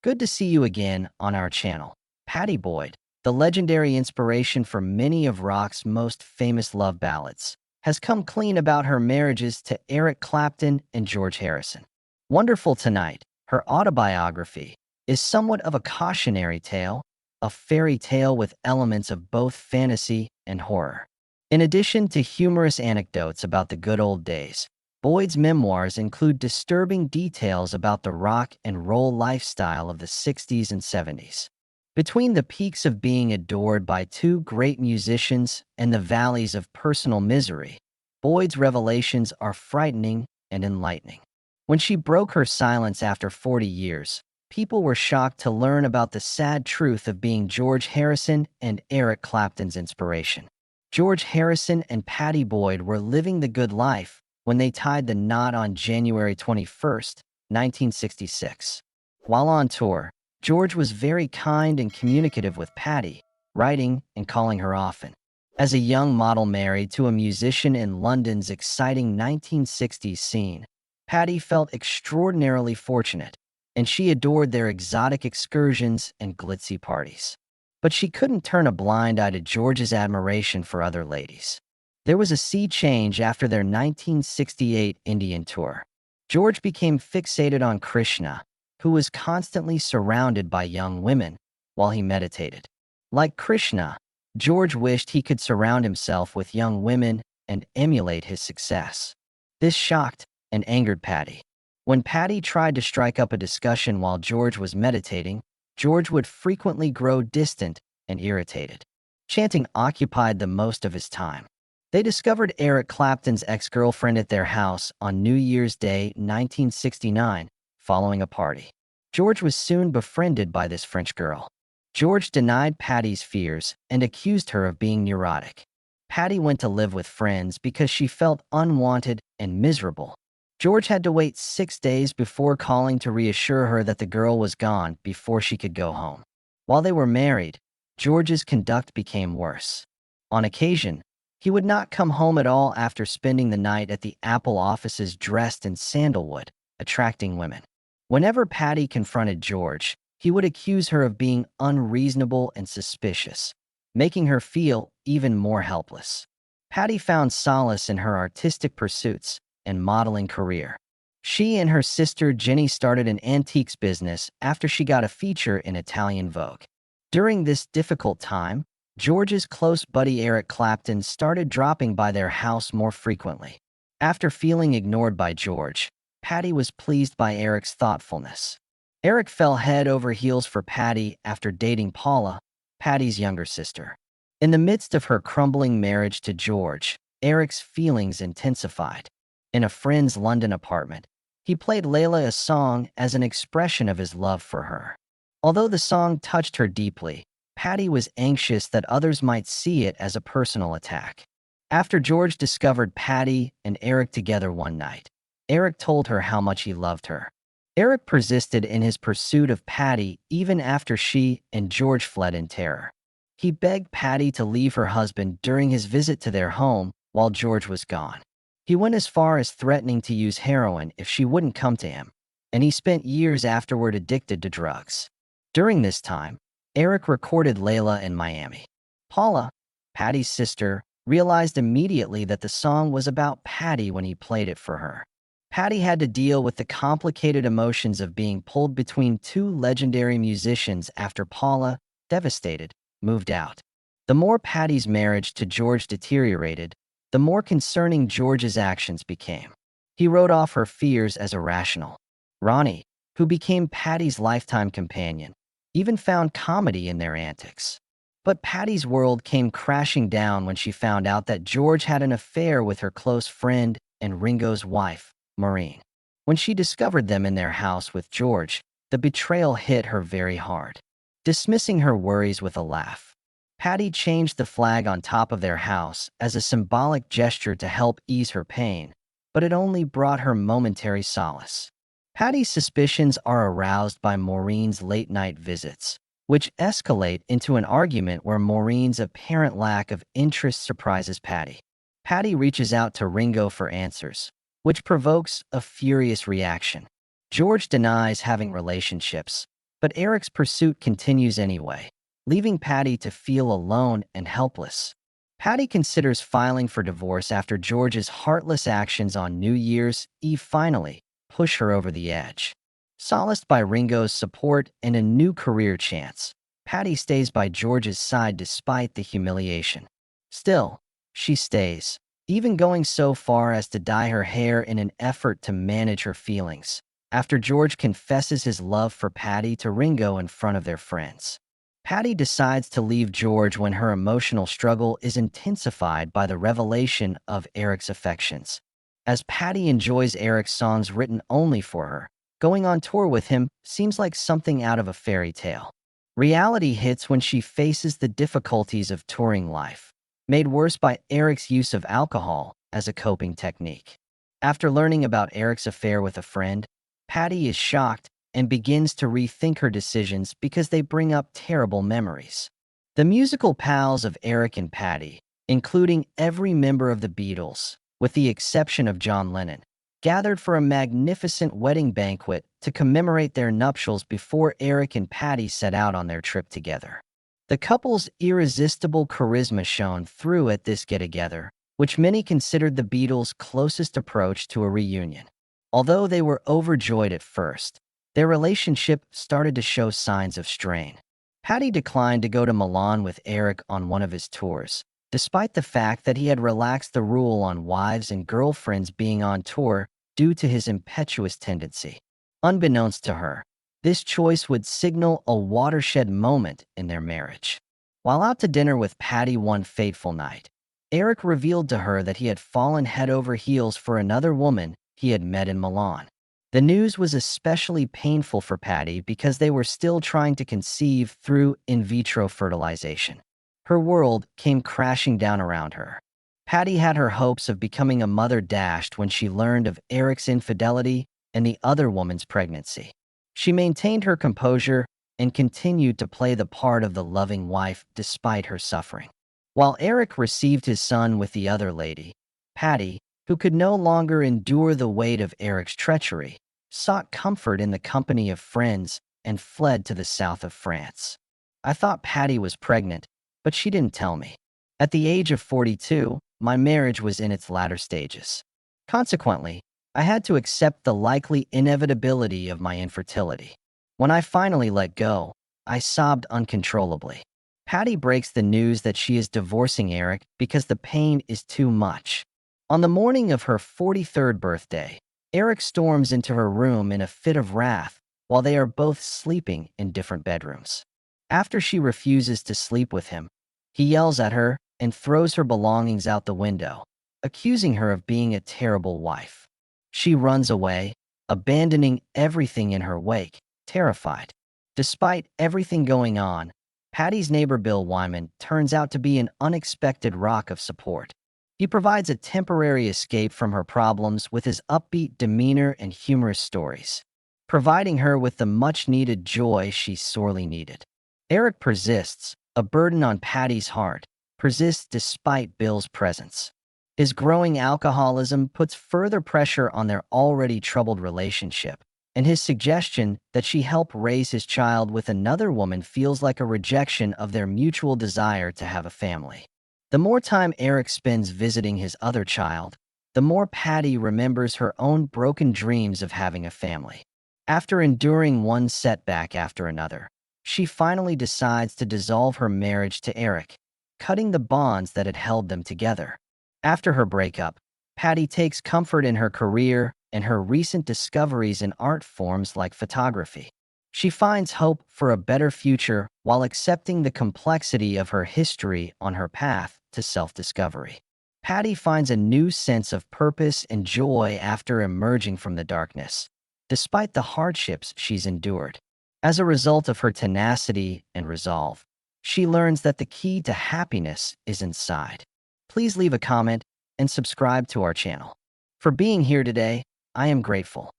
Good to see you again on our channel. Pattie Boyd, the legendary inspiration for many of rock's most famous love ballads, has come clean about her marriages to Eric Clapton and George Harrison. Wonderful Tonight, her autobiography, is somewhat of a cautionary tale, a fairy tale with elements of both fantasy and horror. In addition to humorous anecdotes about the good old days, Boyd's memoirs include disturbing details about the rock and roll lifestyle of the 60s and 70s. Between the peaks of being adored by two great musicians and the valleys of personal misery, Boyd's revelations are frightening and enlightening. When she broke her silence after 40 years, people were shocked to learn about the sad truth of being George Harrison and Eric Clapton's inspiration. George Harrison and Pattie Boyd were living the good life when they tied the knot on January 21st, 1966. While on tour, George was very kind and communicative with Pattie, writing and calling her often. As a young model married to a musician in London's exciting 1960s scene, Pattie felt extraordinarily fortunate, and she adored their exotic excursions and glitzy parties. But she couldn't turn a blind eye to George's admiration for other ladies. There was a sea change after their 1968 Indian tour. George became fixated on Krishna, who was constantly surrounded by young women while he meditated. Like Krishna, George wished he could surround himself with young women and emulate his success. This shocked and angered Pattie. When Pattie tried to strike up a discussion while George was meditating, George would frequently grow distant and irritated. Chanting occupied the most of his time. They discovered Eric Clapton's ex-girlfriend at their house on New Year's Day 1969, following a party. George was soon befriended by this French girl. George denied Pattie's fears and accused her of being neurotic. Pattie went to live with friends because she felt unwanted and miserable. George had to wait 6 days before calling to reassure her that the girl was gone before she could go home. While they were married, George's conduct became worse. On occasion, he would not come home at all after spending the night at the Apple offices dressed in sandalwood, attracting women. Whenever Pattie confronted George, he would accuse her of being unreasonable and suspicious, making her feel even more helpless. Pattie found solace in her artistic pursuits and modeling career. She and her sister Jenny started an antiques business after she got a feature in Italian Vogue. During this difficult time, George's close buddy Eric Clapton started dropping by their house more frequently. After feeling ignored by George, Pattie was pleased by Eric's thoughtfulness. Eric fell head over heels for Pattie after dating Paula, Pattie's younger sister. In the midst of her crumbling marriage to George, Eric's feelings intensified. In a friend's London apartment, he played Layla a song as an expression of his love for her. Although the song touched her deeply, Pattie was anxious that others might see it as a personal attack. After George discovered Pattie and Eric together one night, Eric told her how much he loved her. Eric persisted in his pursuit of Pattie even after she and George fled in terror. He begged Pattie to leave her husband during his visit to their home while George was gone. He went as far as threatening to use heroin if she wouldn't come to him, and he spent years afterward addicted to drugs. During this time, Eric recorded Layla in Miami. Paula, Pattie's sister, realized immediately that the song was about Pattie when he played it for her. Pattie had to deal with the complicated emotions of being pulled between two legendary musicians after Paula, devastated, moved out. The more Pattie's marriage to George deteriorated, the more concerning George's actions became. He wrote off her fears as irrational. Ronnie, who became Pattie's lifetime companion, even found comedy in their antics. But Pattie's world came crashing down when she found out that George had an affair with her close friend and Ringo's wife, Maureen. When she discovered them in their house with George, the betrayal hit her very hard. Dismissing her worries with a laugh, Pattie changed the flag on top of their house as a symbolic gesture to help ease her pain, but it only brought her momentary solace. Pattie's suspicions are aroused by Maureen's late-night visits, which escalate into an argument where Maureen's apparent lack of interest surprises Pattie. Pattie reaches out to Ringo for answers, which provokes a furious reaction. George denies having relationships, But Eric's pursuit continues anyway, leaving Pattie to feel alone and helpless. Pattie considers filing for divorce after George's heartless actions on New Year's Eve finally push her over the edge. Solaced by Ringo's support and a new career chance, Pattie stays by George's side despite the humiliation. Still, she stays, even going so far as to dye her hair in an effort to manage her feelings, after George confesses his love for Pattie to Ringo in front of their friends. Pattie decides to leave George when her emotional struggle is intensified by the revelation of Eric's affections. As Pattie enjoys Eric's songs written only for her, going on tour with him seems like something out of a fairy tale. Reality hits when she faces the difficulties of touring life, made worse by Eric's use of alcohol as a coping technique. After learning about Eric's affair with a friend, Pattie is shocked and begins to rethink her decisions because they bring up terrible memories. The musical pals of Eric and Pattie, including every member of the Beatles, with the exception of John Lennon, gathered for a magnificent wedding banquet to commemorate their nuptials before Eric and Pattie set out on their trip together. The couple's irresistible charisma shone through at this get-together, which many considered the Beatles' closest approach to a reunion. Although they were overjoyed at first, their relationship started to show signs of strain. Pattie declined to go to Milan with Eric on one of his tours, despite the fact that he had relaxed the rule on wives and girlfriends being on tour due to his impetuous tendency. Unbeknownst to her, this choice would signal a watershed moment in their marriage. While out to dinner with Pattie one fateful night, Eric revealed to her that he had fallen head over heels for another woman he had met in Milan. The news was especially painful for Pattie because they were still trying to conceive through in vitro fertilization. Her world came crashing down around her. Pattie had her hopes of becoming a mother dashed when she learned of Eric's infidelity and the other woman's pregnancy. She maintained her composure and continued to play the part of the loving wife despite her suffering. While Eric received his son with the other lady, Pattie, who could no longer endure the weight of Eric's treachery, sought comfort in the company of friends and fled to the south of France. I thought Pattie was pregnant, but she didn't tell me. At the age of 42, my marriage was in its latter stages. Consequently, I had to accept the likely inevitability of my infertility. When I finally let go, I sobbed uncontrollably. Pattie breaks the news that she is divorcing Eric because the pain is too much. On the morning of her 43rd birthday, Eric storms into her room in a fit of wrath while they are both sleeping in different bedrooms. After she refuses to sleep with him, he yells at her and throws her belongings out the window, accusing her of being a terrible wife. She runs away, abandoning everything in her wake, terrified. Despite everything going on, Pattie's neighbor Bill Wyman turns out to be an unexpected rock of support. He provides a temporary escape from her problems with his upbeat demeanor and humorous stories, providing her with the much-needed joy she sorely needed. Eric persists, a burden on Pattie's heart, persists despite Bill's presence. His growing alcoholism puts further pressure on their already troubled relationship, and his suggestion that she help raise his child with another woman feels like a rejection of their mutual desire to have a family. The more time Eric spends visiting his other child, the more Pattie remembers her own broken dreams of having a family. After enduring one setback after another, she finally decides to dissolve her marriage to Eric, cutting the bonds that had held them together. After her breakup, Pattie takes comfort in her career and her recent discoveries in art forms like photography. She finds hope for a better future while accepting the complexity of her history on her path to self-discovery. Pattie finds a new sense of purpose and joy after emerging from the darkness, despite the hardships she's endured. As a result of her tenacity and resolve, she learns that the key to happiness is inside. Please leave a comment and subscribe to our channel. For being here today, I am grateful.